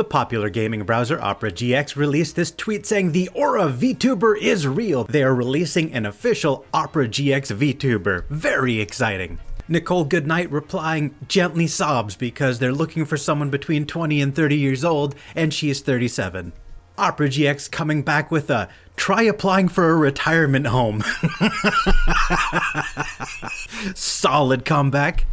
The popular gaming browser Opera GX released this tweet saying the Aura VTuber is real. They are releasing an official Opera GX VTuber. Very exciting. Nicole Goodnight replying gently sobs because they're looking for someone between 20 and 30 years old and she is 37. Opera GX coming back with a try applying for a retirement home. Solid comeback.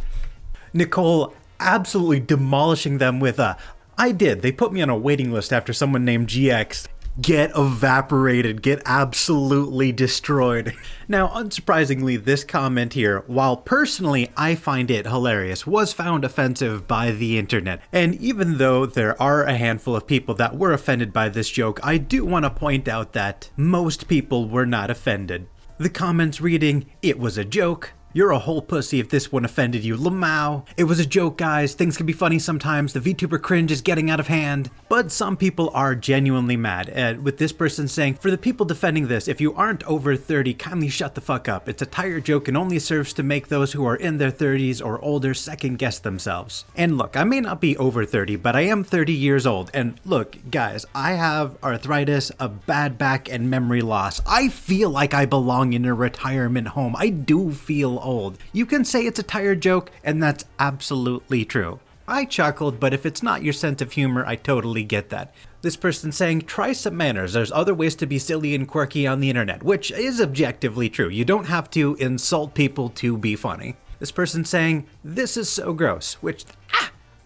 Nicole absolutely demolishing them with a I did. They put me on a waiting list after someone named GX. Get evaporated, get absolutely destroyed. Now, unsurprisingly, this comment here, while personally I find it hilarious, was found offensive by the internet. And even though there are a handful of people that were offended by this joke, I do want to point out that most people were not offended. The comments reading, "It was a joke. You're a whole pussy if this one offended you, Lamau. It was a joke, guys. Things can be funny sometimes. The VTuber cringe is getting out of hand." But some people are genuinely mad, with this person saying, "For the people defending this, if you aren't over 30, kindly shut the fuck up. It's a tired joke and only serves to make those who are in their 30s or older second guess themselves." And look, I may not be over 30, but I am 30 years old. And look, guys, I have arthritis, a bad back, and memory loss. I feel like I belong in a retirement home. I do feel old. You can say it's a tired joke, and that's absolutely true. I chuckled, but if it's not your sense of humor, I totally get that. This person saying, "Try some manners. There's other ways to be silly and quirky on the internet," which is objectively true. You don't have to insult people to be funny. This person saying, "This is so gross," which,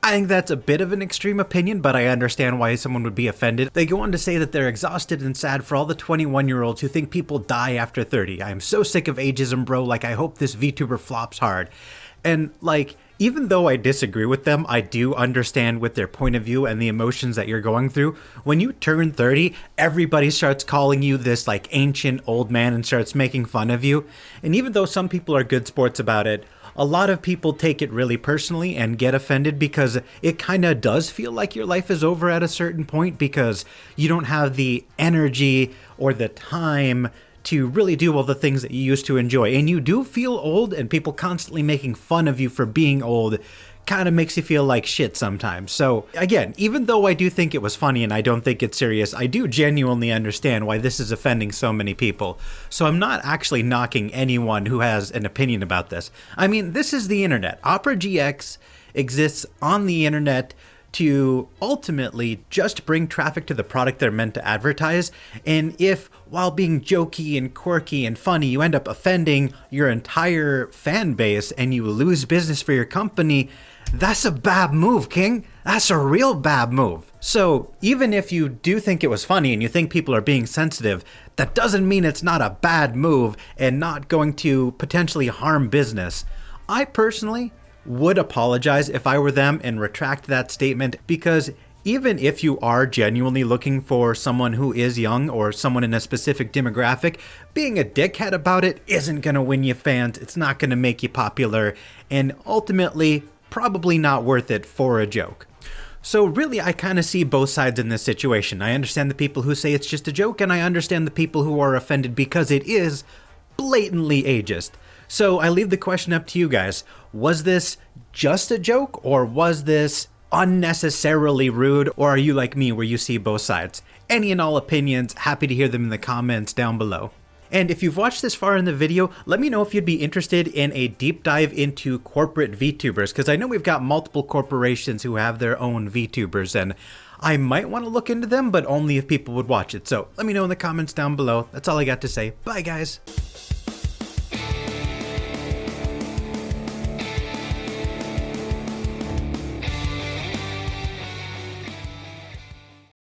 I think that's a bit of an extreme opinion, but I understand why someone would be offended. They go on to say that they're exhausted and sad for all the 21-year-olds who think people die after 30. "I am so sick of ageism, bro. Like, I hope this VTuber flops hard." And like, even though I disagree with them, I do understand with their point of view and the emotions that you're going through. When you turn 30, everybody starts calling you this like ancient old man and starts making fun of you. And even though some people are good sports about it, a lot of people take it really personally and get offended because it kind of does feel like your life is over at a certain point because you don't have the energy or the time to really do all the things that you used to enjoy. And you do feel old, and people constantly making fun of you for being old kind of makes you feel like shit sometimes. So again, even though I do think it was funny and I don't think it's serious, I do genuinely understand why this is offending so many people. So I'm not actually knocking anyone who has an opinion about this. I mean, this is the internet. Opera GX exists on the internet to ultimately just bring traffic to the product they're meant to advertise. And if, while being jokey and quirky and funny, you end up offending your entire fan base and you lose business for your company, that's a bad move, King. That's a real bad move. So even if you do think it was funny and you think people are being sensitive, that doesn't mean it's not a bad move and not going to potentially harm business. I personally would apologize if I were them and retract that statement, because even if you are genuinely looking for someone who is young or someone in a specific demographic, being a dickhead about it isn't going to win you fans. It's not going to make you popular, and ultimately probably not worth it for a joke. So really, I kind of see both sides in this situation. I understand the people who say it's just a joke, and I understand the people who are offended because it is blatantly ageist. So I leave the question up to you guys. Was this just a joke, or was this unnecessarily rude, or are you like me where you see both sides? Any and all opinions, happy to hear them in the comments down below. And if you've watched this far in the video, let me know if you'd be interested in a deep dive into corporate VTubers, because I know we've got multiple corporations who have their own VTubers, and I might want to look into them, but only if people would watch it. So let me know in the comments down below. That's all I got to say. Bye, guys.